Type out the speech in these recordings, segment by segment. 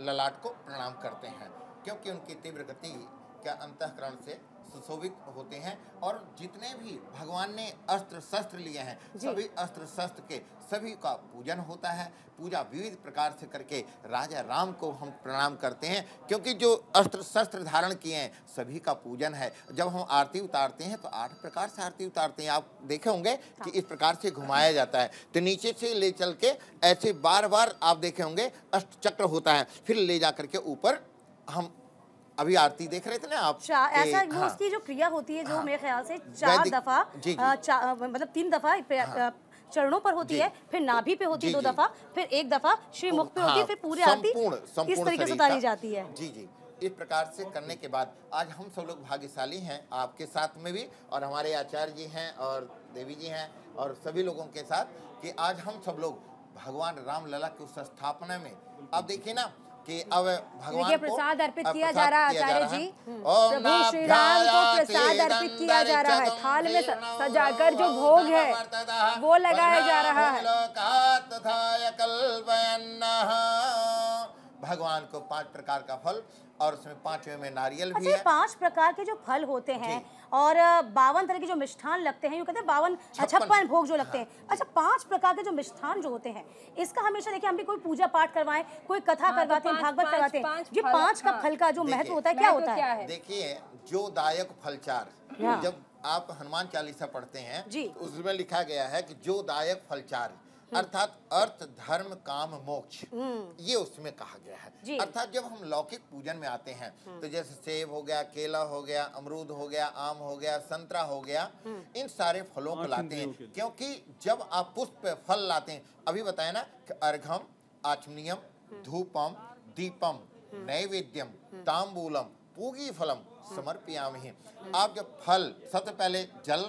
ललाट को प्रणाम करते हैं, क्योंकि उनकी तीव्र गति के अंतःकरण से सुशोभित होते हैं। और जितने भी भगवान ने अस्त्र शस्त्र लिए हैं, सभी अस्त्र शस्त्र के सभी का पूजन होता है। पूजा विविध प्रकार से करके राजा राम को हम प्रणाम करते हैं, क्योंकि जो अस्त्र शस्त्र धारण किए हैं सभी का पूजन है। जब हम आरती उतारते हैं तो 8 प्रकार से आरती उतारते हैं। आप देखे होंगे कि इस प्रकार से घुमाया जाता है, तो नीचे से ले चल के ऐसे बार बार आप देखे होंगे अष्टचक्र होता है, फिर ले जा करके ऊपर हम अभी आरती देख रहे थे ना आप। ऐसा उसकी जो क्रिया होती है, जो मेरे ख्याल से 4 दफा मतलब 3 दफा चरणों पर होती है, फिर नाभि पे होती है 2 दफा, फिर 1 दफा श्री मुख पे होती है, फिर पूरी आरती इस तरीके से उतारी जाती है। जी जी, इस प्रकार से करने के बाद आज हम सब लोग भाग्यशाली हैं, आपके साथ में भी और हमारे आचार्य जी हैं और देवी जी हैं और सभी लोगों के साथ, कि आज हम सब लोग भगवान राम लला की उस स्थापना में अब देखिए ना कि अब भगवान को प्रसाद अर्पित किया जा रहा है। आचार्य जी, प्रभु श्री राम को प्रसाद अर्पित किया जा रहा है, थाल में सजाकर जो भोग है वो लगाया जा रहा है। भगवान को 5 प्रकार का फल और उसमें 5वें में नारियल भी है। है। 5 प्रकार के जो फल होते हैं और 52 तरह के जो मिष्ठान लगते हैं, यूँ कहते हैं 56 भोग जो लगते हैं। अच्छा, 5 प्रकार के जो मिष्ठान जो होते हैं, इसका हमेशा देखिए हम भी कोई पूजा पाठ करवाएं, कोई कथा करवाते हैं, भागवत करवाते हैं, ये 5 का फल का जो महत्व होता है क्या होता है? देखिए, जो दायक फलचार, जब आप हनुमान चालीसा पढ़ते हैं तो उसमें लिखा गया है कि जो दायक फलचार अर्थात अर्थ धर्म काम मोक्ष, ये उसमें कहा गया है। अर्थात जब हम लौकिक पूजन में आते हैं तो जैसे सेब हो गया, केला हो गया, अमरूद हो गया, आम हो गया, संतरा हो गया, इन सारे फलों को लाते हैं, क्योंकि जब आप पुष्प फल लाते हैं, अभी बताया ना कि अर्घम आचमनीयम धूपम दीपम नैवेद्यम तांबूलम पूगी फलम समर्पयामि। आप जब फल, सबसे पहले जल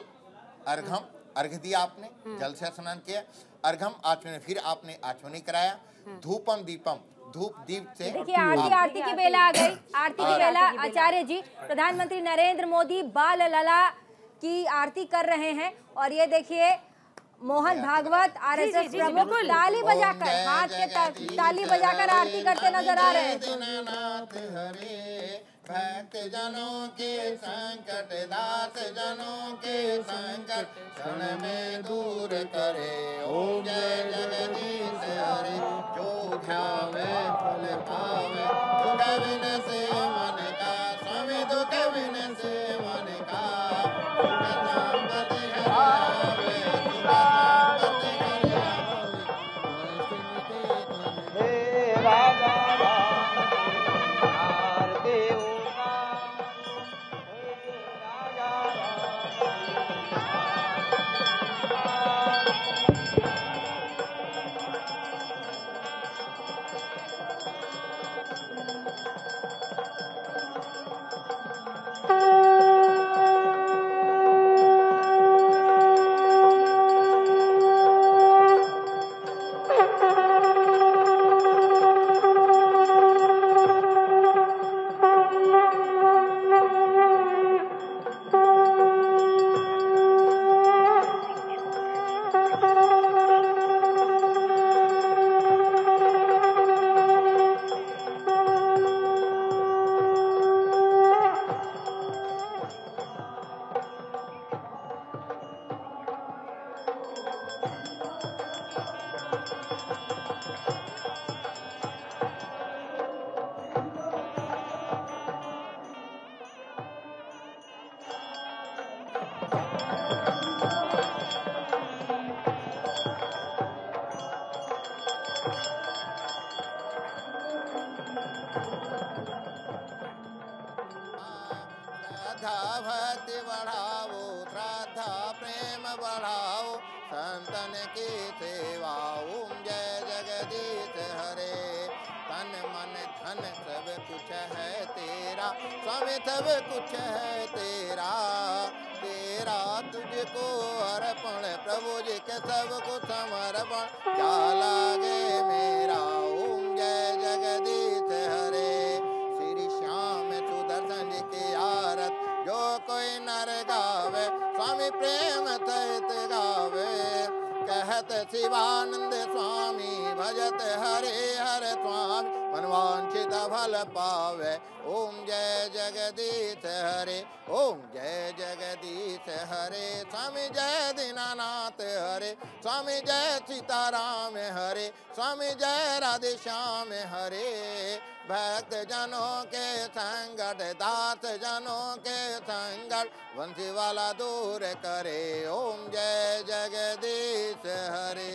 अर्घम, अर्घ दिया आपने, जल से स्नान किया, अर्घम आचमन, फिर आपने आचमनी कराया, धूपम दीपम, धूप दीप से। देखिए आरती की बेला आ गई, आरती की बेला। आचार्य जी, प्रधानमंत्री नरेंद्र मोदी बाल लला की आरती कर रहे हैं और ये देखिए मोहन भागवत आरएसएस प्रमुख ताली बजाकर, हाथ के ताली बजाकर आरती करते नजर आ रहे हैं। भक्त जनों के संकट, दास जनों के संकट क्षण में दूर करे, ओम जय जगदीश हरे। जो ध्यावे फल पावे, दुख विनसे मन का, स्वामी दुख विनसे मन का, सुख संपत्ति हरियावे, सुख संपत्ति हरियावे। हे राजा भक्ति बढ़ाओ, श्रद्धा प्रेम बढ़ाओ, संतन की सेवा, ओम जय जगदीश हरे। तन मन धन सब कुछ है तेरा, स्वामी सब कुछ है तेरा, तेरा तुझको अर्पण, प्रभु जी के सब कुछ समर्पण, क्या लागे मेरा, ओम जय जगदीश हरे। श्री श्याम सुदर्शन जी की आरत जो कोई नर गावे, स्वामी प्रेम सहित गावे, कहत शिवानंद स्वामी भजत हरे हर स्वामी। मनवांछित फल पावे। ओम जय जगदीश हरे, ओम जय जगदीश हरे। स्वामी जय दीनानाथ हरे, स्वामी जय सीताराम हरे, स्वामी जय राधे श्याम हरे। भक्त जनों के संकट, दास जनों के संकट, वंशी वाला दूर करे। ओम जय जगदीश हरे।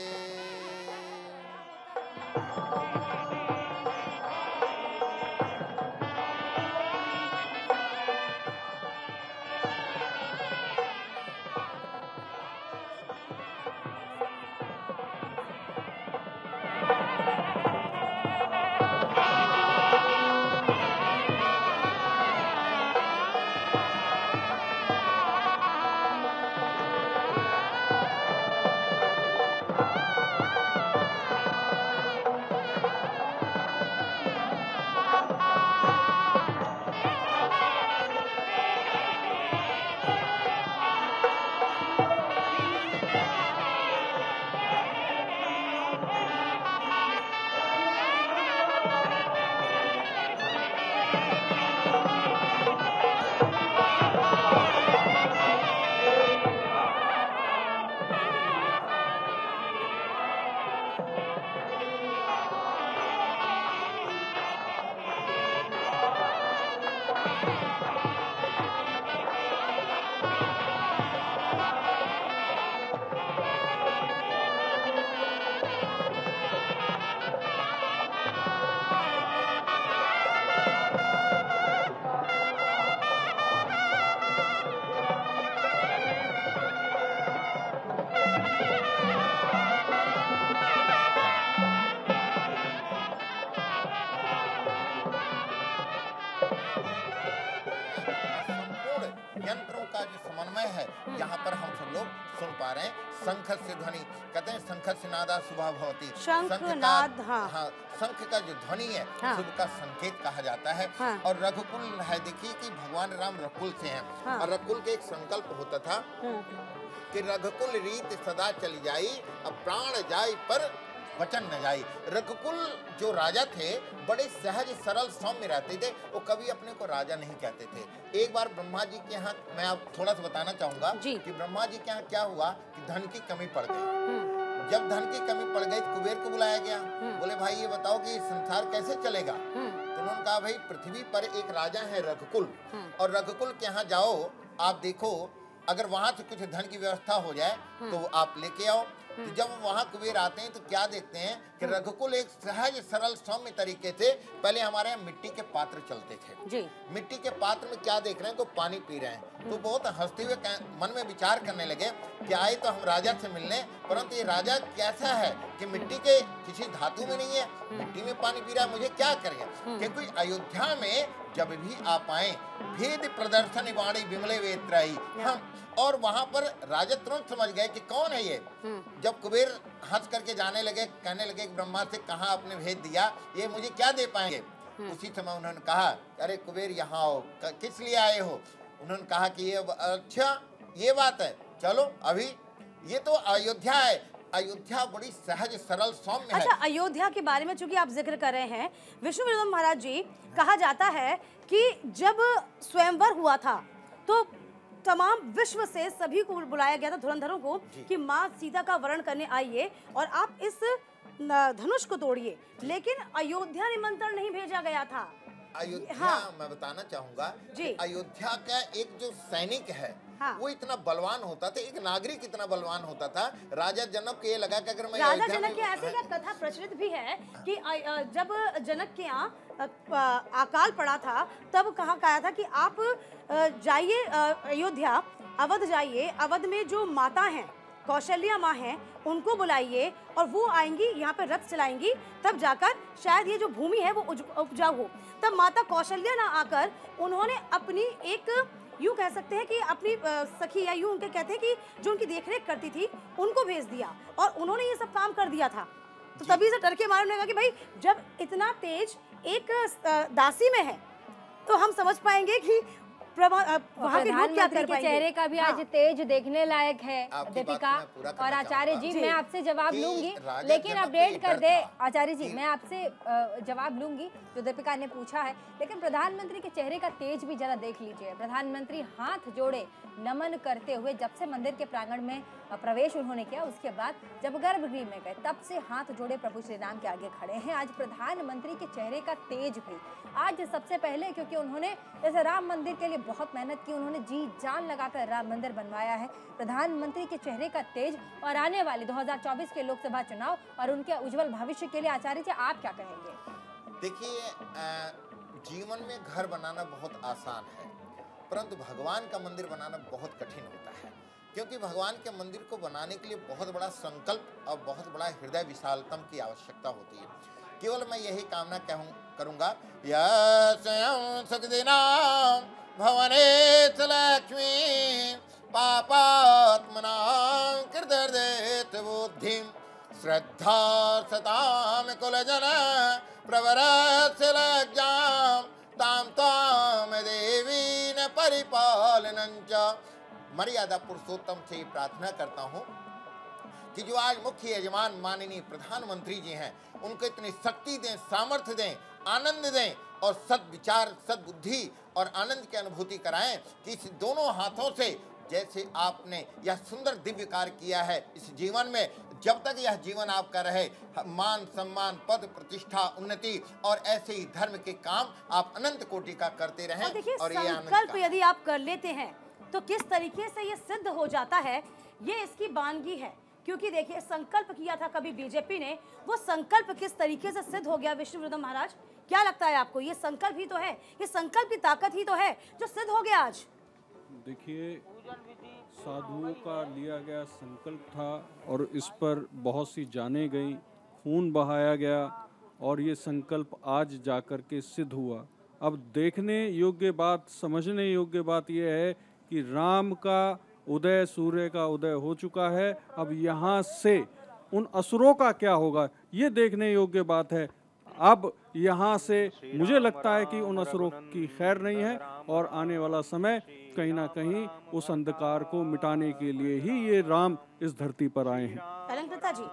यंत्रों का जो समन्वय है यहाँ पर हम सब लोग सुन पा रहे हैं। शंख से ध्वनि, कहते हैं शंख से नादा शुभा भवती। शंखनाद, हाँ, शंख का जो ध्वनि है शुभ का संकेत कहा जाता है। और रघुकुल है, देखिए कि भगवान राम रघुकुल से हैं। और रघुकुल के एक संकल्प होता था कि रघुकुल रीत सदा चली जाई, अब प्राण जाई पर वचन न जाई। रघुकुल जो राजा थे बड़े सहज सरल सौम्य रहते थे, वो कभी अपने को राजा नहीं कहते थे। एक बार ब्रह्मा जी के यहाँ, मैं आप थोड़ा सा बताना चाहूंगा कि ब्रह्मा जी के यहाँ क्या हुआ कि धन की कमी पड़ गई। जब धन की कमी पड़ गई कुबेर को बुलाया गया, बोले भाई ये बताओ कि संसार कैसे चलेगा। तो उन्होंने कहा भाई पृथ्वी पर एक राजा है रघुकुल, और रघुकुल के यहाँ जाओ, आप देखो अगर वहां से कुछ धन की व्यवस्था हो जाए तो आप लेके आओ। तो जब वहाँ कुबेर आते हैं तो क्या देखते हैं कि रघुकुल एक सहज सरल सौम्य तरीके से, पहले हमारे यहाँ मिट्टी के पात्र चलते थे जी। मिट्टी के पात्र में क्या देख रहे हैं, को पानी पी रहे हैं। तो बहुत हंसते हुए मन में विचार करने लगे कि आए तो हम राजा से मिलने, परंतु ये राजा कैसा है कि मिट्टी के किसी धातु में नहीं है, मिट्टी में पानी पी रहा है, मुझे क्या करें। क्योंकि अयोध्या में जब भी आप आए भेद प्रदर्शन वाणी विमले वेत्राई, हम और वहां पर राजा तुरंत समझ गए कि कौन है ये। जब कुबेर हंस करके जाने लगे, कहने लगे ब्रह्मा से कहा आपने भेज दिया, ये मुझे क्या दे पाएंगे। उसी समय उन्होंने कहा अरे कुबेर यहाँ आओ, किस लिए आए हो। उन्होंने कहा कि ये अच्छा ये बात है, चलो अभी ये तो अयोध्या है, अयोध्या बड़ी सहज सरल सौम्य है। अच्छा, अयोध्या के बारे में चूंकि आप जिक्र कर रहे हैं विष्णु महाराज जी, कहा जाता है कि जब स्वयंवर हुआ था तो तमाम विश्व से सभी को बुलाया गया था, धुरंधरों को, कि माँ सीता का वरण करने आइए और आप इस धनुष को तोड़िए। लेकिन अयोध्या निमंत्रण नहीं भेजा गया था। अयोध्या मैं बताना चाहूंगा जी, अयोध्या का एक जो सैनिक है वो इतना बलवान होता था, एक नागरिक इतना बलवान होता था। राजा जनक को ये लगा कि अगर मैं राजा जनक के ऐसे क्या कथा प्रचलित भी है कि जब जनक के यहाँ अकाल पड़ा था तब कहा था कि आप जाइए अयोध्या, अवध जाइए, अवध में जो माता हैं कौशल्या माँ हैं उनको बुलाइए और वो आएंगी यहाँ पे रथ चलाएंगी, तब जाकर शायद ये जो भूमि है वो उपजाऊ हो। तब माता कौशल्या ना आकर उन्होंने अपनी एक, यूँ कह सकते हैं कि अपनी सखी या यूँ उनके कहते हैं कि जो उनकी देखरेख करती थी उनको भेज दिया और उन्होंने ये सब काम कर दिया था। तो तभी से डर के मारे उन्होंने कहा कि भाई जब इतना तेज एक दासी में है तो हम समझ पाएंगे कि प्रधानमंत्री के चेहरे का भी आज तेज देखने लायक है दीपिका और आचार्य जी। मैं आपसे जवाब लूंगी, लेकिन अपडेट कर दे आचार्य जी, मैं आपसे जवाब लूंगी जो दीपिका ने पूछा है, लेकिन प्रधानमंत्री के चेहरे का तेज भी जरा देख लीजिए। प्रधानमंत्री हाथ जोड़े नमन करते हुए जब से मंदिर के प्रांगण में प्रवेश उन्होंने किया, उसके बाद जब गर्भगृह में गए तब से हाथ जोड़े प्रभु श्री राम के आगे खड़े हैं। आज प्रधानमंत्री के चेहरे का तेज भी आज सबसे पहले, क्योंकि उन्होंने जैसे राम मंदिर के लिए बहुत मेहनत की, उन्होंने जी जान लगाकर राम मंदिर बनवाया है। प्रधानमंत्री के चेहरे का तेज और आने वाले 2024 के लोकसभा चुनाव और उनके उज्जवल भविष्य के लिए आचार्य जी आप क्या कहेंगे? देखिए, जीवन में घर बनाना बहुत आसान है, परंतु भगवान का मंदिर बनाना बहुत कठिन होता है, क्योंकि भगवान के मंदिर को बनाने के लिए बहुत बड़ा संकल्प और बहुत बड़ा हृदय विशालतम की आवश्यकता होती है। केवल मैं यही कामना करूंगा, भवनेत लक्ष्मी पापात्मनां कृतर्देत बुद्धिं श्रद्धा सताम कुलजन प्रवरस्य लज्जां ताम ताम देवी न परिपालनं च। मर्यादा पुरुषोत्तम से प्रार्थना करता हूँ कि जो आज मुख्य यजमान माननीय प्रधानमंत्री जी हैं, उनको इतनी शक्ति दें, सामर्थ्य दें, आनंद दें और सद्विचार, सद्बुद्धि और आनंद की अनुभूति कराएं कि इस दोनों हाथों से जैसे आपने यह सुंदर दिव्य कार्य किया है इस जीवन में, जब तक यह जीवन आपका रहे, मान सम्मान, पद प्रतिष्ठा, उन्नति और ऐसे ही धर्म के काम आप अनंत कोटि का करते रहें। और ये संकल्प यदि आप कर लेते हैं तो किस तरीके से ये सिद्ध हो जाता है, ये इसकी बानगी है। क्योंकि देखिए, संकल्प किया था कभी बीजेपी ने, वो संकल्प किस तरीके से सिद्ध हो गया। विष्णुवर्धन महाराज, क्या लगता है आपको? ये संकल्प ही तो है, ये संकल्प की ताकत ही तो है जो सिद्ध हो गया आज। देखिए, साधुओं का लिया गया संकल्प था और इस पर बहुत सी जानें गई, खून बहाया गया और ये संकल्प आज जाकर के सिद्ध हुआ। अब देखने योग्य बात, समझने योग्य बात यह है कि राम का उदय, सूर्य का उदय हो चुका है। अब यहाँ से उन असुरों का क्या होगा, ये देखने योग्य बात है। अब यहाँ से मुझे लगता है कि उन असुरों की खैर नहीं है और आने वाला समय कहीं ना कहीं उस अंधकार को मिटाने के लिए ही ये राम इस धरती पर आए हैं। अलंकृता जी,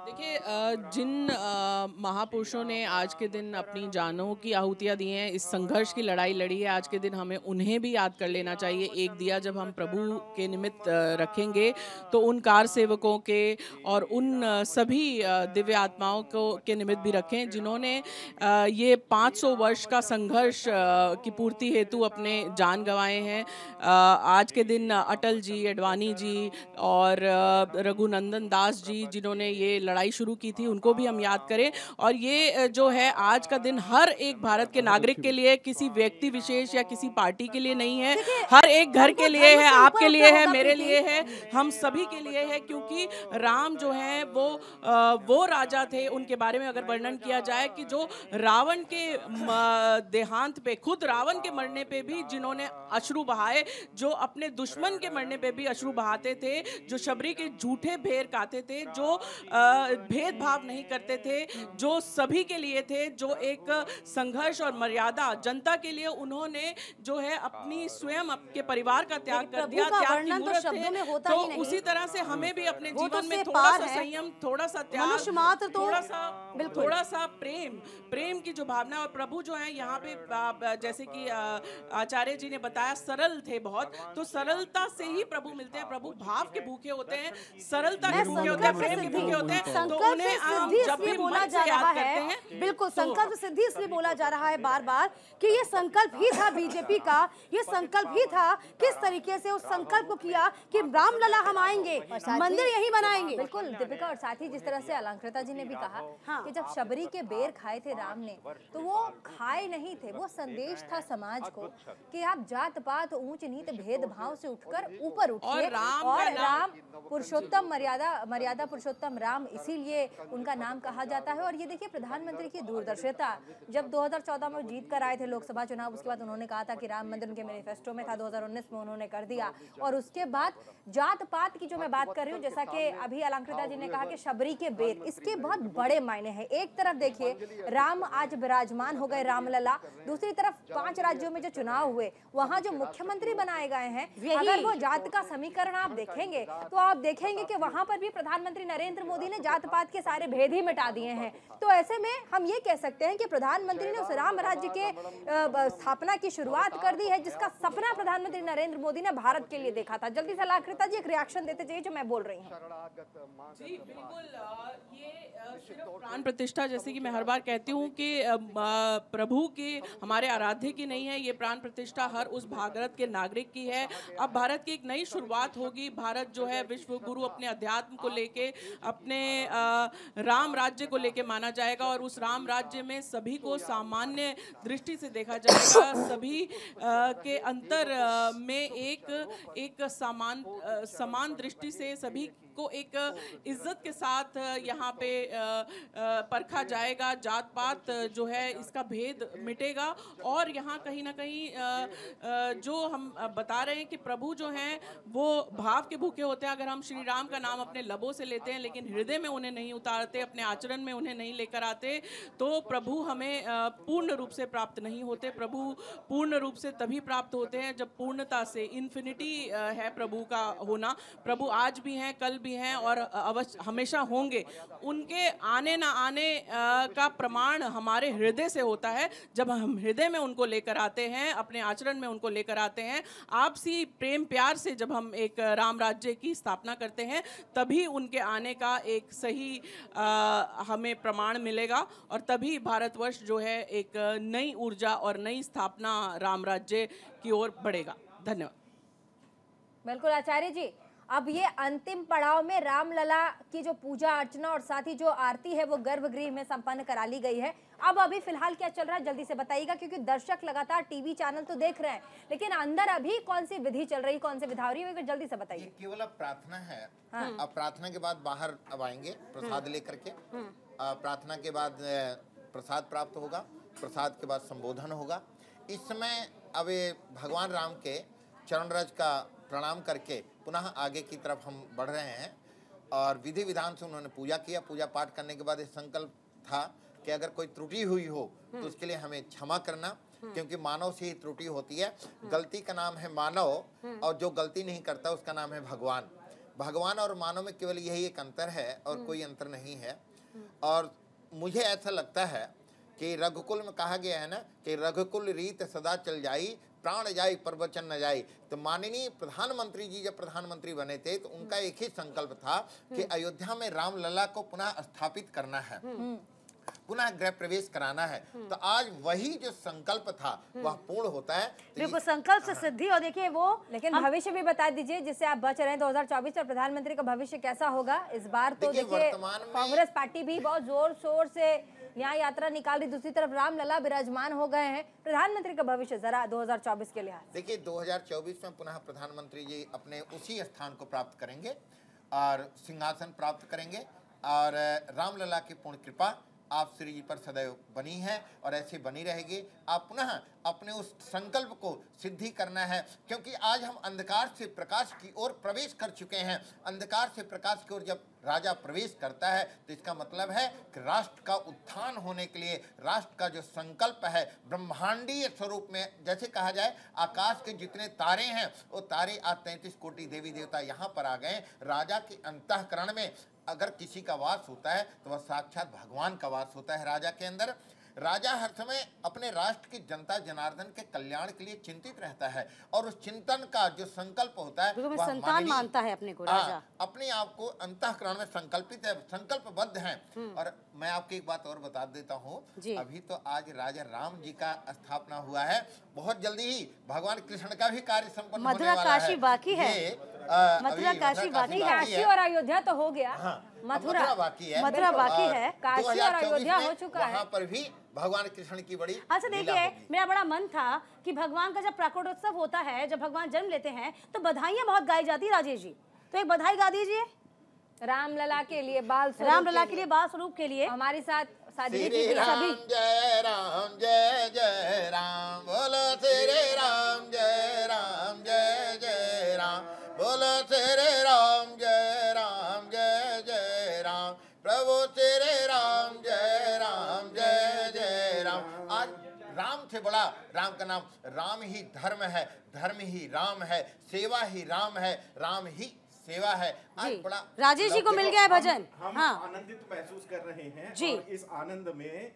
देखिए, जिन महापुरुषों ने आज के दिन अपनी जानों की आहुतियाँ दी हैं, इस संघर्ष की लड़ाई लड़ी है, आज के दिन हमें उन्हें भी याद कर लेना चाहिए। एक दिया जब हम प्रभु के निमित्त रखेंगे तो उन कार सेवकों के और उन सभी दिव्य आत्माओं के निमित्त भी रखें जिन्होंने ये 500 वर्ष का संघर्ष की पूर्ति हेतु अपने जान गंवाए हैं। आज के दिन अटल जी, अडवाणी जी और रघुनंदन दास जी जिन्होंने ये लड़ाई शुरू की थी, उनको भी हम याद करें। और ये जो है आज का दिन हर एक भारत के नागरिक के लिए, किसी व्यक्ति विशेष या किसी पार्टी के लिए नहीं है, हर एक घर के लिए है, आपके लिए है, मेरे लिए है, हम सभी के लिए है। क्योंकि राम जो है वो राजा थे, उनके बारे में अगर वर्णन किया जाए कि जो रावण के देहांत पे, खुद रावण के मरने पे भी जिन्होंने अश्रु बहाए, जो अपने दुश्मन के मरने पे भी अश्रु बहाते थे, जो शबरी के झूठे भेड़ खाते थे, जो भेदभाव नहीं करते थे, जो सभी के लिए थे, जो एक संघर्ष और मर्यादा जनता के लिए उन्होंने जो है अपनी स्वयं आपके परिवार का त्याग कर दिया, त्याग की मूर्त थे। तो उसी तरह से हमें भी अपने जीवन में थोड़ा सा संयम, थोड़ा सा त्याग, थोड़ा सा प्रेम की जो भावना, और प्रभु जो है यहाँ पे जैसे कि आचार्य जी ने बताया सरल थे बहुत, तो सरलता से ही प्रभु मिलते हैं। प्रभु भाव के भूखे होते हैं, सरलता के भूखे होते हैं, प्रेम के भूखे होते हैं। तो उन्हें हम जब भी बोला जा रहा है, बिल्कुल संकल्प सिद्धि इसलिए बोला जा रहा है बार बार कि ये संकल्प ही था बीजेपी का, ये संकल्प ही था। किस तरीके से उस संकल्प को किया कि रामलला हम आएंगे, मंदिर यही बनाएंगे। बिल्कुल दीपिका, और साथ ही जिस तरह से अलंकृता जी ने भी कहा कि जब शबरी के बेर खाए थे राम ने, तो वो खाए नहीं थे, वो संदेश था समाज को कि आप जात पात, ऊंच नीच, भेदभाव से उठकर ऊपर उठिए और राम पुरुषोत्तम मर्यादा मर्यादा पुरुषोत्तम राम, इसीलिए उनका नाम कहा जाता है। और ये देखिए प्रधानमंत्री की दूरदर्शिता, जब 2014 में जीत कर आए थे लोकसभा चुनाव, उसके बाद उन्होंने कहा था कि राम मंदिर उनके मैनिफेस्टो में था, 2019 में उन्होंने कर दिया। और उसके बाद जात पात की जो मैं बात कर रही हूँ, जैसा कि अभी अलंकृता जी ने कहा कि शबरी के बेर, इसके बहुत बड़े मायने हैं। एक तरफ देखिए राम आज विराजमान हो गए, रामलला, दूसरी तरफ 5 राज्यों में जो चुनाव हुए वहां जो मुख्यमंत्री बनाए गए हैं, अगर वो जात का समीकरण आप देखेंगे तो आप देखेंगे कि वहां पर भी प्रधानमंत्री नरेंद्र मोदी ने जात पात के सारे भेद ही मिटा दिए हैं। तो ऐसे में हम ये कह सकते हैं कि प्रधानमंत्री ने उस राम राज्य के स्थापना की शुरुआत कर दी है, जिसका सपना प्रधानमंत्री नरेंद्र मोदी ने भारत के लिए देखा था। जल्दी से अलंकृता जी एक रिएक्शन देते जाइए जो मैं बोल रही हूँ। जी बिल्कुल, ये सिर्फ प्राण प्रतिष्ठा, जैसे कि मैं हर बार कहती हूँ कि प्रभु की, हमारे आराध्य की नहीं है, ये प्राण प्रतिष्ठा हर उस भारत के नागरिक की है। अब भारत की एक नई शुरुआत होगी। भारत जो है विश्व गुरु अपने अध्यात्म को लेके, अपने राम राज्य को लेके माना जाएगा, और उस राम राज्य में सभी को सामान्य दृष्टि से देखा जाएगा। सभी के अंतर में एक समान दृष्टि से सभी को एक इज्जत के साथ यहाँ पे परखा जाएगा। जात पात जो है इसका भेद मिटेगा, और यहाँ कहीं ना कहीं जो हम बता रहे हैं कि प्रभु जो हैं वो भाव के भूखे होते हैं। अगर हम श्री राम का नाम अपने लबों से लेते हैं लेकिन हृदय में उन्हें नहीं उतारते, अपने आचरण में उन्हें नहीं लेकर आते, तो प्रभु हमें पूर्ण रूप से प्राप्त नहीं होते। प्रभु पूर्ण रूप से तभी प्राप्त होते हैं जब पूर्णता से, इन्फिनिटी है प्रभु का होना। प्रभु आज भी हैं, कल भी हैं, और अवश्य हमेशा होंगे। उनके आने ना आने का प्रमाण हमारे हृदय से होता है। जब हम हृदय में उनको लेकर आते हैं, अपने आचरण में उनको लेकर आते हैं, आपसी प्रेम प्यार से जब हम एक राम राज्य की स्थापना करते हैं, तभी उनके आने का एक सही हमें प्रमाण मिलेगा, और तभी भारतवर्ष जो है एक नई ऊर्जा और नई स्थापना राम राज्य की ओर बढ़ेगा। धन्यवाद। बिल्कुल आचार्य जी, अब ये अंतिम पड़ाव में रामलला की जो पूजा अर्चना और साथ ही जो आरती है वो गर्भगृह में संपन्न करा ली गई है। अब अभी फिलहाल क्या चल रहा है जल्दी से बताइएगा, क्योंकि दर्शक लगातार टीवी चैनल तो देख रहे हैं, लेकिन अंदर अभी कौन सी विधि चल रही, कौन सी विधा हो रही है, जल्दी से बताइए। केवल अब प्रार्थना है। हाँ। अब प्रार्थना के बाद बाहर अब आएंगे प्रसाद लेकर के। प्रार्थना के बाद प्रसाद प्राप्त होगा, प्रसाद के बाद संबोधन होगा। इस समय अब भगवान राम के चरण रज का प्रणाम करके पुनः आगे की तरफ हम बढ़ रहे हैं, और विधि विधान से उन्होंने पूजा किया। पूजा पाठ करने के बाद ये संकल्प था कि अगर कोई त्रुटि हुई हो तो उसके लिए हमें क्षमा करना, क्योंकि मानव से ही त्रुटि होती है। गलती का नाम है मानव, और जो गलती नहीं करता उसका नाम है भगवान। भगवान और मानव में केवल यही एक अंतर है, और कोई अंतर नहीं है। और मुझे ऐसा लगता है कि रघुकुल में कहा गया है ना कि रघुकुल रीत सदा चल जाई, प्राण जाई पर वचन न जाई। तो माननीय प्रधानमंत्री जी जब प्रधानमंत्री बने थे तो उनका एक ही संकल्प था कि अयोध्या में रामलला को पुनः स्थापित करना है, पुनः गृह प्रवेश कराना है। तो आज वही जो संकल्प था वह पूर्ण होता है। बिल्कुल, संकल्प से सिद्धि। और देखिए वो, लेकिन भविष्य भी बता दीजिए जिससे आप बच रहे हैं 2024 में प्रधानमंत्री का भविष्य कैसा होगा इस बार। तो देखिए कांग्रेस पार्टी भी बहुत जोर शोर से यहाँ यात्रा निकाल रही, दूसरी तरफ रामलला विराजमान हो गए हैं। प्रधानमंत्री का भविष्य जरा 2024 के लिहाज। देखिए 2024 में पुनः प्रधानमंत्री जी अपने उसी स्थान को प्राप्त करेंगे और सिंहासन प्राप्त करेंगे, और रामलला की पूर्ण कृपा आप श्री जी पर सदैव बनी है और ऐसी बनी रहेगी। आप पुनः अपने उस संकल्प को सिद्धि करना है, क्योंकि आज हम अंधकार से प्रकाश की ओर प्रवेश कर चुके हैं। अंधकार से प्रकाश की ओर जब राजा प्रवेश करता है तो इसका मतलब है कि राष्ट्र का उत्थान होने के लिए राष्ट्र का जो संकल्प है ब्रह्मांडीय स्वरूप में, जैसे कहा जाए आकाश के जितने तारे हैं वो तारे आज 33 कोटि देवी देवता यहाँ पर आ गए। राजा के अंतःकरण में अगर किसी का वास होता है तो वह साक्षात भगवान का वास होता है राजा के अंदर। राजा हर समय अपने राष्ट्र की जनता जनार्दन के कल्याण के लिए चिंतित रहता है, और उस चिंतन का जो संकल्प होता है वह संतान मानता है अपने को राजा। अपने आप को अंतःकरण में संकल्पित है, संकल्पबद्ध है। और मैं आपको एक बात और बता देता हूँ, अभी तो आज राजा राम जी का स्थापना हुआ है, बहुत जल्दी ही भगवान कृष्ण का भी कार्य संपन्न होने वाला है। मथुरा काशी बाकी है, मथुरा काशी बाकी है। काशी और अयोध्या तो हो गया, मथुरा बाकी है, मथुरा बाकी है, काशी और अयोध्या हो चुका है। वहाँ पर भी भगवान कृष्ण की बड़ी अच्छा देखिए, मेरा बड़ा मन था कि भगवान का जब प्राकटोत्सव होता है, जब भगवान जन्म लेते हैं तो बधाइयाँ बहुत गाई जाती है राजेश जी, तो एक बधाई गा दीजिए। रामलला के लिए, बाल स्वरूप रामलला के लिए, बाल स्वरूप के लिए हमारे साथ साथी श्री जी राम सभी जय राम जय जय राम, बोलो श्री राम जय राम जय जय राम, बोलो श्री राम जय राम जय जय राम, प्रभु श्री राम जय राम जय जय राम। आज राम से बड़ा, राम का नाम, राम ही धर्म है, धर्म ही राम है, सेवा ही राम है, राम ही सेवा है। आज बड़ा राजेश जी को मिल गया है भजन। हम हाँ आनंदित महसूस कर रहे हैं जी। और इस आनंद में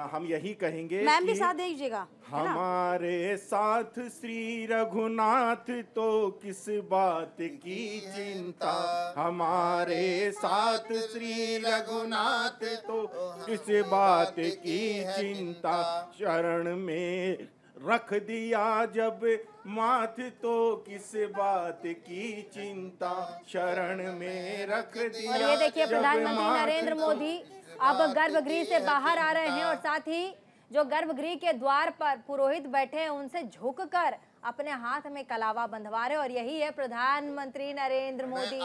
हम यही कहेंगे मैम भी कि साथ दीजिएगा। हमारे साथ श्री रघुनाथ तो किस बात की चिंता, हमारे साथ श्री रघुनाथ तो किस बात की चिंता, शरण में रख दिया जब माथ तो किस बात की चिंता, शरण में रख दिया। और ये देखिए जब प्रधानमंत्री माथ नरेंद्र तो मोदी अब गर्भगृह से बाहर आ रहे हैं और साथ ही जो गर्भगृह के द्वार पर पुरोहित बैठे हैं उनसे झुककर अपने हाथ में कलावा बंधवा रहे, और यही है प्रधानमंत्री नरेंद्र मोदी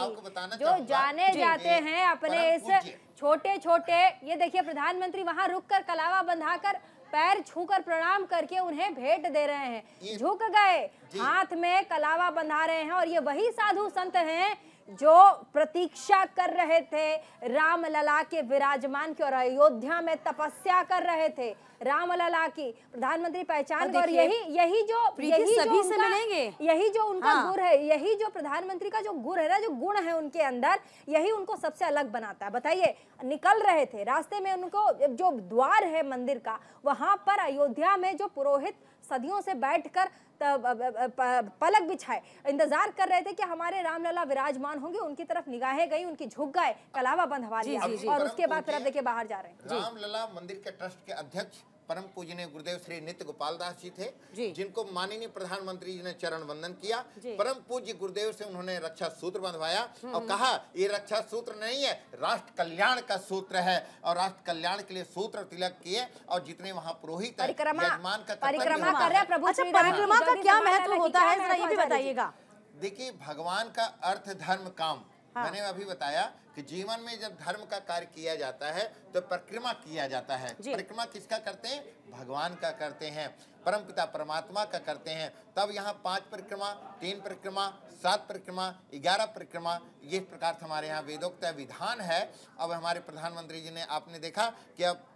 जो जाने जाते हैं अपने इस छोटे छोटे, ये देखिए प्रधानमंत्री वहां रुककर कलावा बंधाकर पैर छूकर प्रणाम करके उन्हें भेंट दे रहे हैं, झुक गए, हाथ में कलावा बंधा रहे हैं। और ये वही साधु संत हैं जो प्रतीक्षा कर रहे थे रामलला के विराजमान की और अयोध्या में तपस्या कर रहे थे रामलला की। प्रधानमंत्री पहचान और यही जो सभी से मिलेंगे, यही जो उनका गुण है, यही जो प्रधानमंत्री का जो गुण है ना, जो गुण है उनके अंदर, यही उनको सबसे अलग बनाता है। बताइए, निकल रहे थे रास्ते में, उनको जो द्वार है मंदिर का, वहां पर अयोध्या में जो पुरोहित सदियों से बैठकर पलक बिछाए इंतजार कर रहे थे कि हमारे रामलला विराजमान होंगे, उनकी तरफ निगाहें गई, उनकी झुक गए, कलावा बंधवा लिया और उसके बाद फिर अब देखिए बाहर जा रहे हैं। रामलला मंदिर के ट्रस्ट के अध्यक्ष परम पूजनीय गुरुदेव श्री नित्य गोपाल दास जी थे, जिनको माननीय प्रधानमंत्री जी ने चरण वंदन किया। परम पूज्य गुरुदेव से उन्होंने रक्षा सूत्र बंधवाया और कहा ये रक्षा सूत्र नहीं है, राष्ट्र कल्याण का सूत्र है, और राष्ट्र कल्याण के लिए सूत्र तिलक किए। और जितने वहाँ पुरोहित यजमान का परिक्रमा कर रहे हैं प्रभु। अच्छा, परिक्रमा का क्या महत्व होता है, जरा ये भी बताइएगा। देखिए, भगवान का अर्थ धर्म काम, मैंने अभी बताया कि जीवन में जब धर्म का कार्य किया जाता है तो परिक्रमा किया जाता है। परिक्रमा किसका करते हैं? भगवान का करते हैं, परमपिता परमात्मा का करते हैं। तब यहाँ 5 परिक्रमा, 3 परिक्रमा, 7 परिक्रमा, 11 परिक्रमा, ये प्रकार से हमारे यहाँ वेदोक्त विधान है। अब हमारे प्रधानमंत्री जी ने, आपने देखा कि अब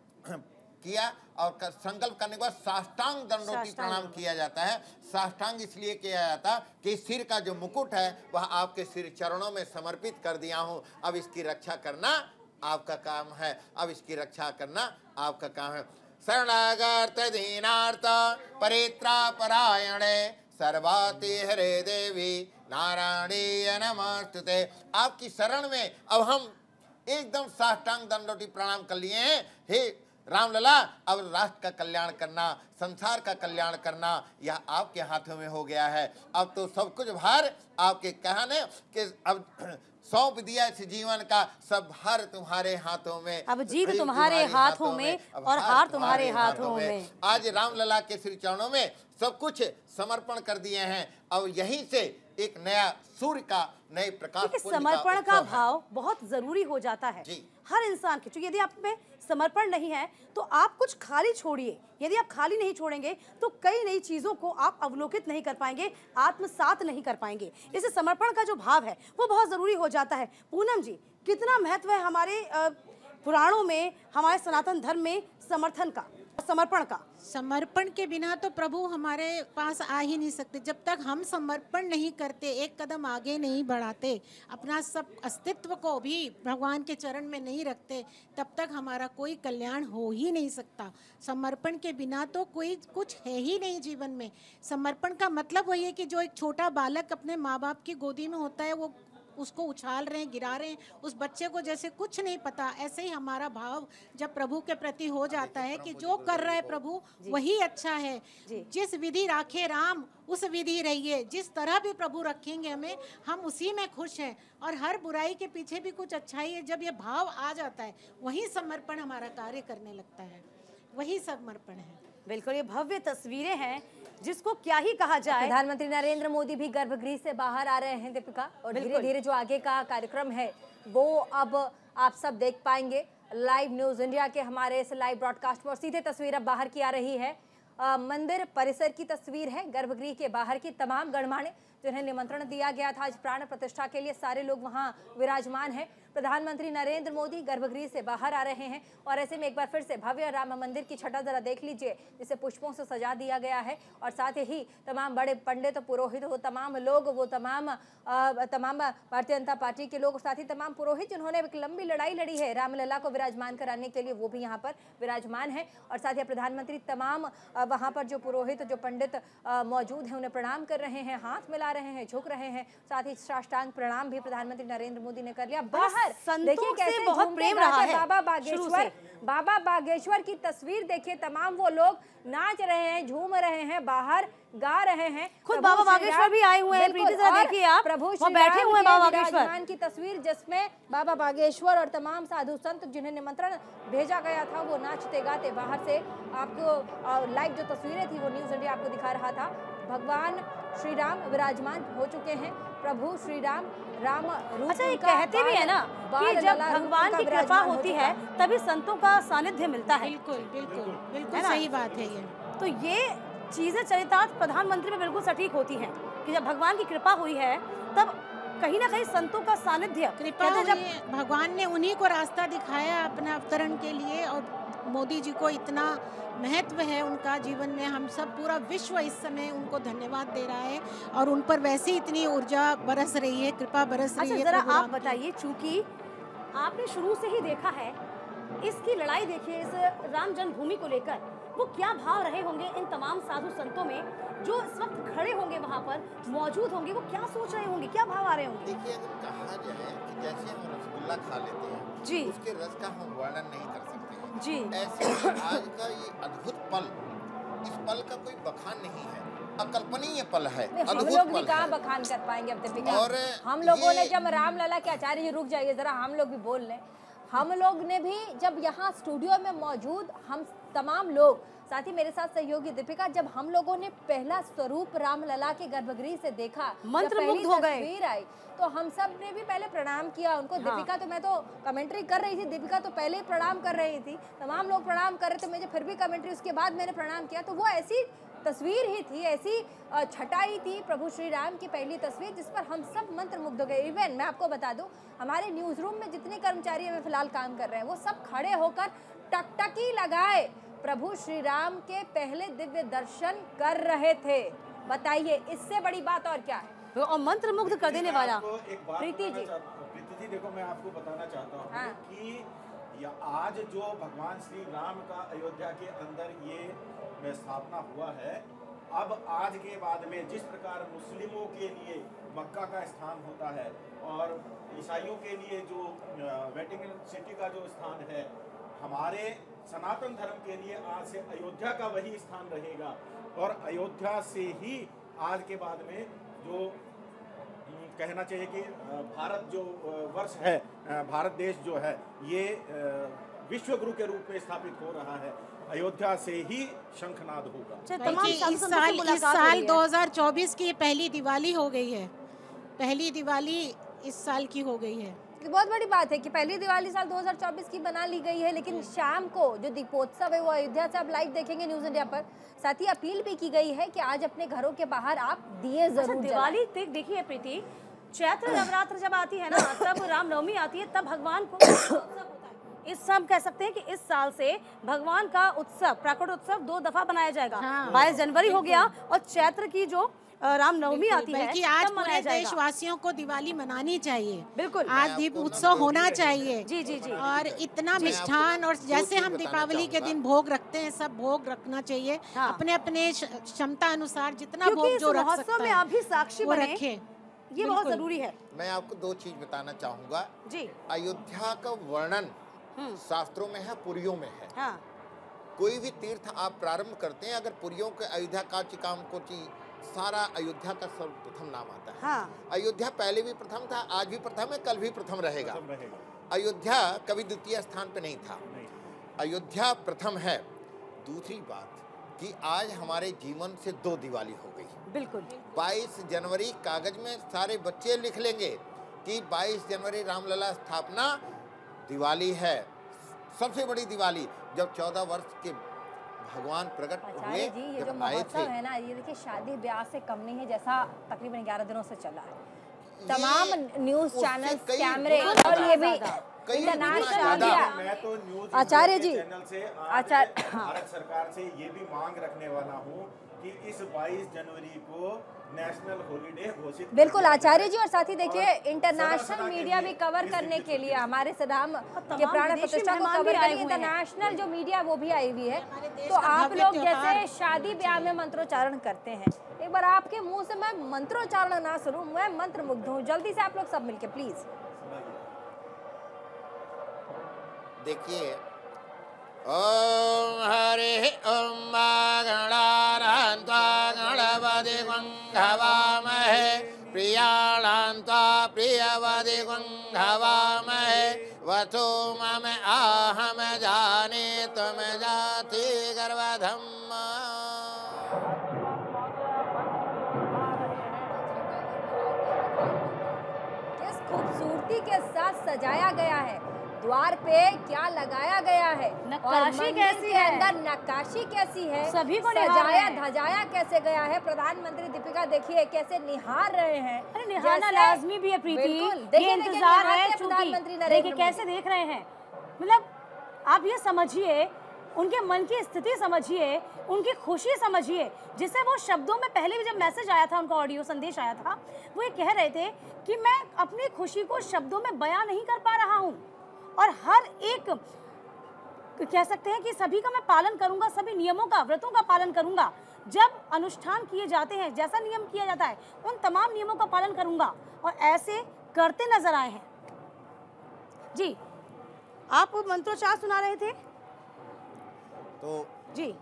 किया और संकल्प करने के बाद साष्टांग दंडोती प्रणाम किया जाता है। साष्टांग इसलिए किया जाता कि सिर का जो मुकुट है वह आपके सिर चरणों में समर्पित कर दिया हूँ, अब इसकी रक्षा करना आपका काम है, अब इसकी रक्षा करना आपका काम है। शरणागत दीनार्थ परित्रा परायणे सर्वाति हरे देवी नारायणी नमस्तुते। आपकी शरण में अब हम एकदम साष्टांग दंडोती प्रणाम कर लिए हैं। हे रामलला, अब राष्ट्र का कल्याण करना, संसार का कल्याण करना, यह आपके हाथों में हो गया है। अब तो सब कुछ भार आपके कहने कि अब सौंप दिया इस जीवन का, सब हार तुम्हारे हाथों में, अब जीत तुम्हारे हाथों में और हार तुम्हारे हाथों में। आज रामलला के श्री चरणों में सब कुछ समर्पण कर दिए हैं। अब यहीं से एक नया सूर्य का, नए प्रकाश, समर्पण का भाव बहुत जरूरी हो जाता है हर इंसान के। क्योंकि यदि आप में समर्पण नहीं है तो आप कुछ खाली छोड़िए, यदि आप खाली नहीं छोड़ेंगे तो कई नई चीज़ों को आप अवलोकित नहीं कर पाएंगे, आत्मसात नहीं कर पाएंगे। इससे समर्पण का जो भाव है वो बहुत ज़रूरी हो जाता है। पूनम जी, कितना महत्व है हमारे पुराणों में, हमारे सनातन धर्म में समर्थन का, समर्पण का? समर्पण के बिना तो प्रभु हमारे पास आ ही नहीं सकते। जब तक हम समर्पण नहीं करते, एक कदम आगे नहीं बढ़ाते, अपना सब अस्तित्व को भी भगवान के चरण में नहीं रखते, तब तक हमारा कोई कल्याण हो ही नहीं सकता। समर्पण के बिना तो कोई कुछ है ही नहीं जीवन में। समर्पण का मतलब वही है कि जो एक छोटा बालक अपने माँ बाप की गोदी में होता है, वो उसको उछाल रहे हैं, गिरा रहे हैं, उस बच्चे को जैसे कुछ नहीं पता, ऐसे ही हमारा भाव जब प्रभु के प्रति हो जाता है कि जो कर रहे हैं प्रभु वही अच्छा है। जिस विधि राखे राम उस विधि रहिए, जिस तरह भी प्रभु रखेंगे हमें, हम उसी में खुश हैं। और हर बुराई के पीछे भी कुछ अच्छाई है। जब ये भाव आ जाता है, वही समर्पण हमारा कार्य करने लगता है, वही समर्पण है। बिल्कुल, ये भव्य तस्वीरें हैं जिसको क्या ही कहा जाए। प्रधानमंत्री नरेंद्र मोदी भी गर्भगृह से बाहर आ रहे हैं दीपिका, और धीरे धीरे जो आगे का कार्यक्रम है वो अब आप सब देख पाएंगे लाइव न्यूज इंडिया के हमारे इस लाइव ब्रॉडकास्ट में। और सीधे तस्वीर अब बाहर की आ रही है, मंदिर परिसर की तस्वीर है, गर्भगृह के बाहर की। तमाम गणमान्य जिन्हें निमंत्रण दिया गया था आज प्राण प्रतिष्ठा के लिए, सारे लोग वहां विराजमान हैं। प्रधानमंत्री नरेंद्र मोदी गर्भगृह से बाहर आ रहे हैं और ऐसे में एक बार फिर से भव्य राम मंदिर की छटा जरा देख लीजिए, जिसे पुष्पों से सजा दिया गया है। और साथ ही तमाम बड़े पंडित, पुरोहित, वो तमाम लोग, वो तमाम भारतीय जनता पार्टी के लोग, साथ ही तमाम पुरोहित जिन्होंने एक लंबी लड़ाई लड़ी है रामलला को विराजमान कराने के लिए, वो भी यहाँ पर विराजमान है। और साथ ही प्रधानमंत्री तमाम वहाँ पर जो पुरोहित, जो पंडित मौजूद हैं उन्हें प्रणाम कर रहे हैं, हाथ मिला रहे हैं, झुक रहे हैं। साथ ही साष्टांग प्रणाम भी प्रधानमंत्री नरेंद्र मोदी ने कर लिया। बाहर देखिए कैसे बहुत प्रेम रहा है बाबा बागेश्वर की तस्वीर देखिए, तमाम वो लोग नाच रहे हैं, झूम रहे हैं, बाहर गा रहे हैं। खुद बाबा बागेश्वर भी आए हुए हैं, प्रीति जरा देखिए आप, प्रभु श्री बैठे हुए हैं बाबा बागेश्वर की तस्वीर, जिसमें बाबा बागेश्वर और तमाम साधु संत जिन्हें निमंत्रण भेजा गया था वो नाचते गाते बाहर से आपको लाइव जो तस्वीरें थी वो न्यूज इंडिया आपको दिखा रहा था। भगवान श्री राम विराजमान हो चुके हैं, प्रभु श्री राम रूप। अच्छा, ये कहते भी है ना कि जब भगवान की कृपा होती है तभी संतों का सानिध्य मिलता है। बिल्कुल बिल्कुल बिल्कुल सही बात है ये। तो ये चीजें चरितार्थ प्रधानमंत्री में बिल्कुल सटीक होती हैं कि जब भगवान की कृपा हुई है तब कहीं ना कहीं संतों का सानिध्य, कृपा जब भगवान ने उन्हीं को रास्ता दिखाया अपने अवतरण के लिए, और मोदी जी को इतना महत्व है उनका जीवन में। हम सब पूरा विश्व इस समय उनको धन्यवाद दे रहा है और उन पर वैसे इतनी ऊर्जा बरस रही है, कृपा बरस रही है। जरा आप बताइए, चूंकि आपने शुरू से ही देखा है इसकी लड़ाई, देखिए इस राम जन्मभूमि को लेकर वो क्या भाव रहे होंगे इन तमाम साधु संतों में जो इस वक्त खड़े होंगे वहाँ पर मौजूद होंगे, वो क्या सोच रहे होंगे, क्या भाव आ रहे होंगे? देखिए, अगर कहा जाए कि जैसे हम रसगुल्ला खा लेते हैं जी, उसके रस का हम वर्णन नहीं कर सकते हैं जी, ऐसे आज का ये अद्भुत पल, इस पल का कोई बखान नहीं है, अकल्पनीय पल है, हम लोग भी कहाँ बखान कर पाएंगे अब दीपिका। और हम लोगों ने जब रामलला के आचार्य जी, रुक जाइए जरा, हम लोग भी बोल लें, हम लोग ने भी जब यहाँ स्टूडियो में मौजूद हम तमाम लोग, साथ ही मेरे साथ सहयोगी दीपिका, जब हम लोगों ने पहला स्वरूप रामलला के गर्भगृह से देखा, मंत्रमुग्ध हो गए, तस्वीर आई, तो हम सब ने भी पहले प्रणाम किया उनको। हाँ। दीपिका तो, मैं तो कमेंट्री कर रही थी, दीपिका तो पहले ही प्रणाम कर रही थी, तमाम लोग प्रणाम कर रहे थे, मुझे फिर भी कमेंट्री, उसके बाद मैंने प्रणाम किया। तो वो ऐसी तस्वीर ही थी, ऐसी छटाई थी, प्रभु श्री राम की पहली तस्वीर, जिस पर हम सब मंत्रमुग्ध हो गए। इवन मैं आपको बता दूं, हमारे न्यूज रूम में जितने कर्मचारी हमें फिलहाल काम कर रहे हैं वो सब खड़े होकर टकटकी लगाए प्रभु श्री राम के पहले दिव्य दर्शन कर रहे थे। बताइए इससे बड़ी बात और क्या है? और मंत्रमुग्ध कर देने वाला प्रीति जी, देखो मैं आपको बताना चाहता हूँ। हाँ। कि आज जो भगवान श्री राम का अयोध्या के अंदर ये स्थापना हुआ है, अब आज के बाद में जिस प्रकार मुस्लिमों के लिए मक्का का स्थान होता है और ईसाइयों के लिए जो वेटिकन सिटी का जो स्थान है, हमारे सनातन धर्म के लिए आज से अयोध्या का वही स्थान रहेगा। और अयोध्या से ही आज के बाद में जो कहना चाहिए कि भारत जो वर्ष है, भारत देश जो है, ये विश्व गुरु के रूप में स्थापित हो रहा है। अयोध्या से ही शंखनाद होगा। इस साल 2024 की पहली दिवाली हो गई है, पहली दिवाली इस साल की हो गई है। बहुत बड़ी बात है कि पहली दिवाली साल 2024 की बना ली गई है, लेकिन शाम को जो दीपोत्सव है वो अयोध्या से आप लाइव देखेंगे न्यूज इंडिया पर। साथ ही अपील भी की गई है कि आज अपने घरों के बाहर आप दिए जरूर दिवाली देखिए प्रीति, चैत्र नवरात्र जब आती है ना, तब रामनवमी आती है, तब भगवान को उत्सव होता है। इस सब कह सकते हैं कि इस साल से भगवान का उत्सव, प्राकट उत्सव 2 दफा बनाया जाएगा। 22 जनवरी हो गया और चैत्र की जो रामनवमी आती है, बल्कि आज पूरे देशवासियों को दिवाली मनानी चाहिए। बिल्कुल, आज दीप उत्सव होना चाहिए। जी जी जी। और इतना मिष्ठान, और जैसे हम दीपावली के दिन भोग रखते हैं, सब भोग रखना चाहिए। हाँ। अपने अपने क्षमता अनुसार जितना भोग जो रख सकता में आप भी साक्षी वो रखे, ये बहुत जरूरी है। मैं आपको 2 चीज बताना चाहूँगा जी। अयोध्या का वर्णन शास्त्रों में है, पुरियों में है। हाँ। कोई भी तीर्थ आप प्रारंभ करते हैं, अगर पुरियों के अयोध्या काची काम कोची सारा अयोध्या का सर्वप्रथम नाम आता है। हाँ। अयोध्या पहले भी प्रथम था, आज भी प्रथम है, कल भी प्रथम रहेगा। अयोध्या कभी द्वितीय स्थान पे नहीं था, अयोध्या प्रथम है। दूसरी बात, कि आज हमारे जीवन से 2 दिवाली हो गई। बिल्कुल 22 जनवरी कागज में सारे बच्चे लिख लेंगे कि 22 जनवरी रामलला स्थापना दिवाली है, सबसे बड़ी दिवाली। जब 14 वर्ष के भगवान प्रकट हुए, जी ये जो जब आए महोत्सव थे, है ना, ये देखिए शादी ब्याह से कम नहीं है, जैसा तकरीबन 11 दिनों से चला है। तमाम न्यूज चैनल, कैमरे और ये भी इंटरनेशनल मीडिया। मैं तो न्यूज आचार्य जी चैनल से भारत सरकार से ये भी मांग रखने वाला हूँ कि इस 22 जनवरी को नेशनल हॉलीडे घोषित। बिल्कुल आचार्य जी, और साथ ही देखिए इंटरनेशनल मीडिया भी कवर करने के लिए हमारे सदाम के प्राण प्रतिष्ठा को कवर करने इंटरनेशनल जो मीडिया वो भी आई हुई है। तो आप लोग जैसे शादी ब्याह में मंत्रोच्चारण करते हैं, एक बार आपके मुंह से मैं मंत्रोच्चारण ना सुनूं, मैं मंत्रमुग्ध हूँ। जल्दी से आप लोग सब मिलके प्लीज देखिए। ओम हरि ओम गणानान्त्वा गणपति हवामहे प्रियाणान्त्वा प्रियवति हवामहे वसो मम आहम जाने तुम जाति गर्भधम्म। किस खूबसूरती के साथ सजाया गया है, द्वार पे क्या लगाया गया है, नक्काशी कैसी है, अंदर नक्काशी कैसी है, सभी को सजाया धजाया कैसे गया है। प्रधानमंत्री दीपिका देखिए कैसे निहार रहे हैं। अरे निहारना लाजमी भी है प्रीति, ये इंतजार है प्रधानमंत्री देखिए कैसे देख रहे हैं। मतलब आप ये समझिए, उनके मन की स्थिति समझिए, उनकी खुशी समझिए, जिसे वो शब्दों में पहले भी जब मैसेज आया था, उनका ऑडियो संदेश आया था, वो ये कह रहे थे कि मैं अपनी खुशी को शब्दों में बयां नहीं कर पा रहा हूँ और हर एक कह सकते हैं कि सभी का मैं पालन करूंगा, सभी नियमों का, व्रतों का पालन करूंगा। जब अनुष्ठान किए जाते हैं, जैसा नियम किया जाता है, उन तमाम नियमों का पालन करूंगा और ऐसे करते नजर आए हैं। जी आप मंत्रोच्चार सुना रहे थे तो जी।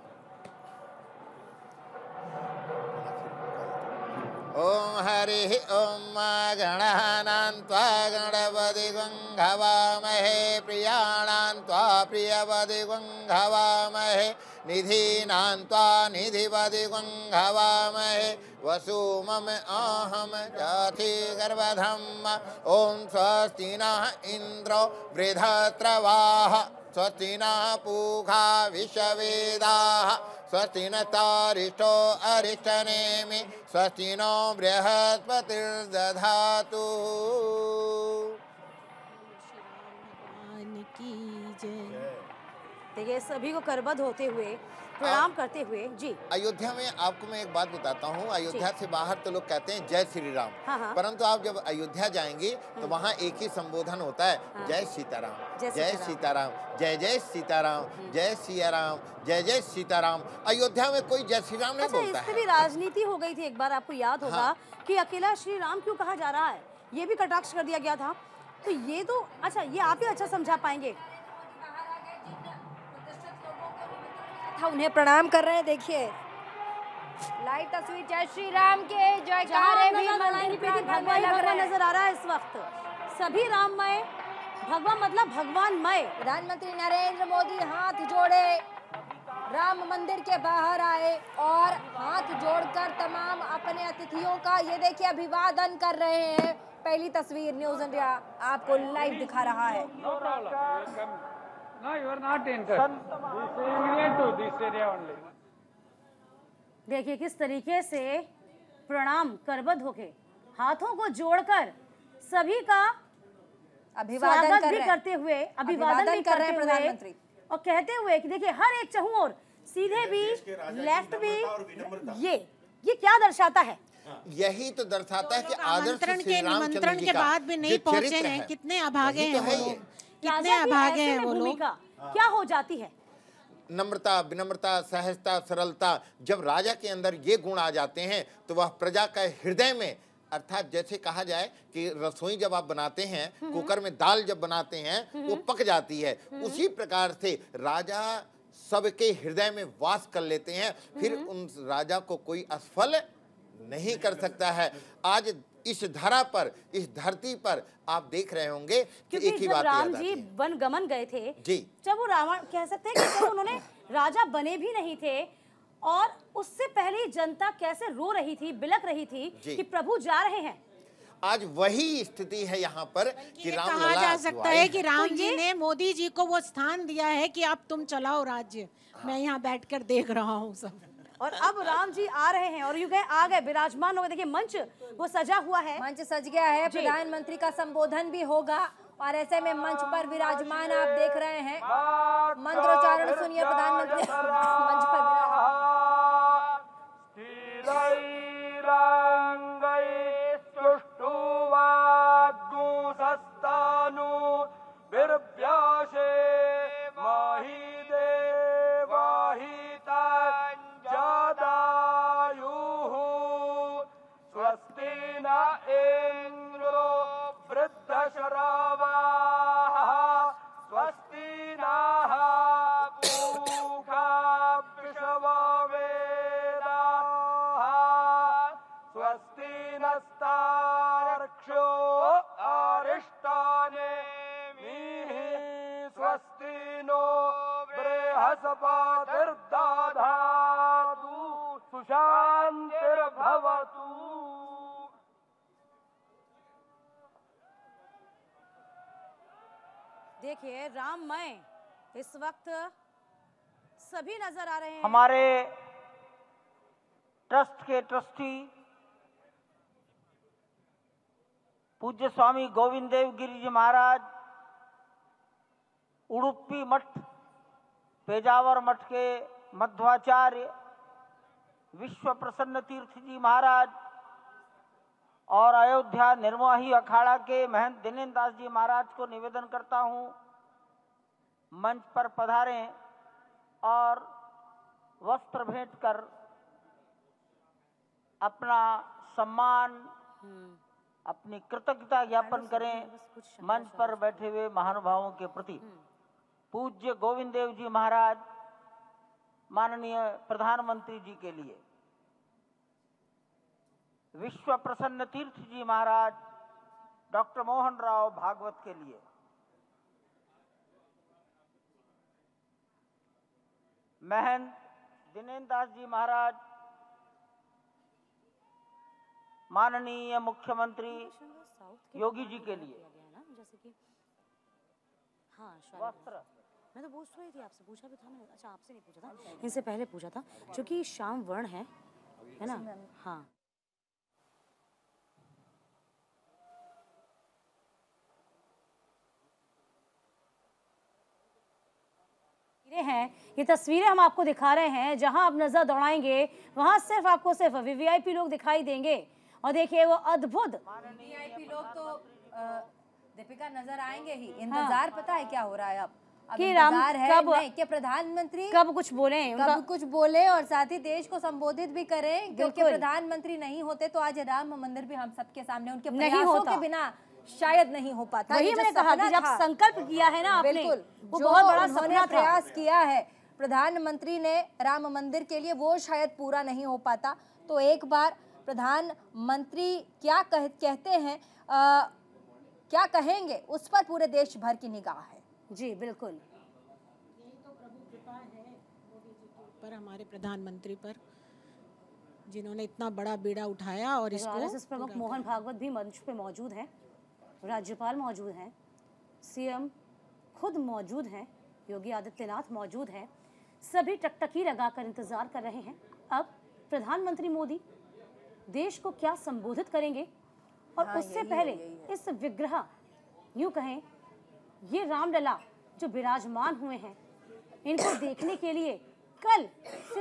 ओम हरि ओम गणानान्त्वा गणपति हवामहे प्रियाणान्त्वा प्रियपति हवामहे निधीनान्त्वा निधिपति हवामहे वसु मम आहम जाति गर्भधम्म। ओम स्वस्ति नः इन्द्रो वृद्धत्रवाः स्वस्ति नः पूषा विश्ववेदाः स्वस्ति न तारिष्ठो अरिष्टनेमि स्वस्ति नो बृहस्पतिर्दधातु। देखिए सभी को करबद्ध होते हुए प्रणाम करते हुए जी। अयोध्या में आपको मैं एक बात बताता हूँ, अयोध्या से बाहर तो लोग कहते हैं जय श्री राम, परंतु आप जब अयोध्या जाएंगे तो वहाँ एक ही संबोधन होता है, जय सीताराम, जय सीताराम, जय जय सीताराम, जय सिया राम, जय जय सीताराम। अयोध्या में कोई जय श्री राम नहीं बोलता है। इससे भी राजनीति हो गई थी एक बार, आपको याद होगा कि अकेला श्री राम क्यों कहा जा रहा है, ये भी कटाक्ष कर दिया गया था। तो ये तो अच्छा, ये आप ही अच्छा समझा पाएंगे। उन्हें प्रणाम कर रहे हैं। देखिए लाइव तस्वीर जय श्री राम के जयकारे भी भगवा नजर आ रहा है इस वक्त। सभी राममय, भगवा मतलब भगवानमय। प्रधानमंत्री नरेंद्र मोदी हाथ जोड़े राम मंदिर के बाहर आए और हाथ जोड़कर तमाम अपने अतिथियों का ये देखिए अभिवादन कर रहे हैं। पहली तस्वीर न्यूज इंडिया आपको लाइव दिखा रहा है। No, you are not entered. This area to this area only. देखिए किस तरीके से प्रणाम करबद्ध होके हाथों को जोड़कर सभी का अभिवादन भी करते हुए अभिवादन भी कर रहे हैं प्रधानमंत्री, और कहते हुए कि देखिए हर एक चहुं ओर सीधे भी लेफ्ट भी, ये क्या दर्शाता है? यही तो दर्शाता है कि आदर्श श्री निमंत्रण के बाद भी नहीं पहुंचे हैं, कितने अभागे हैं वो लोग, कितने अभागे हैं वो लोग। क्या हो जाती है? नम्रता, विनम्रता, सहजता, सरलता, जब राजा के अंदर ये गुण आ जाते हैं तो वह प्रजा का हृदय में, अर्थात जैसे कहा जाए कि रसोई जब आप बनाते हैं, कुकर में दाल जब बनाते हैं वो पक जाती है, उसी प्रकार से राजा सबके हृदय में वास कर लेते हैं, फिर उन राजा को कोई असफल नहीं कर सकता है। आज इस धरा पर, इस धरती पर आप देख रहे होंगे कि एक ही बात राम जी वन गमन गए थे जी, जब वो रावण कह सकते हैं कि जब उन्होंने राजा बने भी नहीं थे, और उससे पहले जनता कैसे रो रही थी, बिलक रही थी कि प्रभु जा रहे हैं। आज वही स्थिति है यहाँ पर कि कहा जा सकता है कि राम जी ने मोदी जी को वो स्थान दिया है कि अब तुम चलाओ राज्य, मैं यहाँ बैठकर देख रहा हूँ सब। और अब राम जी आ रहे हैं और यूं कहे आ गए, विराजमान हो गए। देखिए मंच वो सजा हुआ है, मंच सज गया है, प्रधानमंत्री का संबोधन भी होगा और ऐसे में मंच पर विराजमान आप देख रहे हैं। मंत्रोच्चारण सुनिए प्रधानमंत्री मंच पर देखिए राममय इस वक्त सभी नजर आ रहे हैं। हमारे ट्रस्ट के ट्रस्टी पूज्य स्वामी गोविंद देव गिरी जी महाराज, उडुपी मठ, पेजावर मठ के मध्वाचार्य विश्व प्रसन्न तीर्थ जी महाराज और अयोध्या निर्मोही अखाड़ा के महंत दिनेन्द्र दास जी महाराज को निवेदन करता हूं मंच पर पधारें और वस्त्र भेंट कर अपना सम्मान, अपनी कृतज्ञता ज्ञापन करें मंच पर बैठे हुए महानुभावों के प्रति। पूज्य गोविंद देव जी महाराज माननीय प्रधानमंत्री जी के लिए, विश्व प्रसन्न तीर्थ जी महाराज डॉक्टर मोहन राव भागवत के लिए, महंत दिनेन्द्र दास जी महाराज माननीय मुख्यमंत्री योगी जी के लिए वस्त्र। मैं तो पूछ रही थी, आपसे पूछा भी था मैंने। अच्छा आपसे नहीं पूछा था, इनसे पहले पूछा था, क्योंकि श्याम वर्ण है ना। हाँ हैं, ये तस्वीरें हम आपको दिखा रहे हैं। जहां आप नजर दौड़ाएंगे वहां सिर्फ आपको सिर्फ वीवीआईपी लोग दिखाई देंगे। और देखिए वो अद्भुत वीवीआईपी लोग तो दीपिका नजर आएंगे ही। इंतजार पता है क्या हो रहा है अब कि राम कब कि प्रधानमंत्री कब कुछ बोले, कब कुछ बोले और साथ ही देश को संबोधित भी करें, क्योंकि प्रधानमंत्री नहीं होते तो आज राम मंदिर भी हम सबके सामने उनके प्रयासों के बिना शायद नहीं हो पाता। वही मैंने कहा कि जब संकल्प किया है ना आपने, बिल्कुल वो बहुत बड़ा सपना प्रयास किया है प्रधानमंत्री ने राम मंदिर के लिए, वो शायद पूरा नहीं हो पाता। तो एक बार प्रधानमंत्री क्या कहते हैं, क्या कहेंगे, उस पर पूरे देश भर की निगाह है। जी बिल्कुल, यही तो प्रभु कृपा है मोदी जी के ऊपर, हमारे प्रधानमंत्री पर, जिन्होंने इतना बड़ा बीड़ा उठाया। और इसको आरएसएस प्रमुख मोहन भागवत भी मंच पे मौजूद हैं, राज्यपाल मौजूद हैं, सीएम खुद मौजूद हैं, योगी आदित्यनाथ मौजूद हैं। सभी टकटकी लगाकर इंतजार कर रहे हैं अब प्रधानमंत्री मोदी देश को क्या संबोधित करेंगे। और उससे पहले इस विग्रह, यूं कहें ये रामलला जो विराजमान हुए हैं, इनको देखने के लिए कल से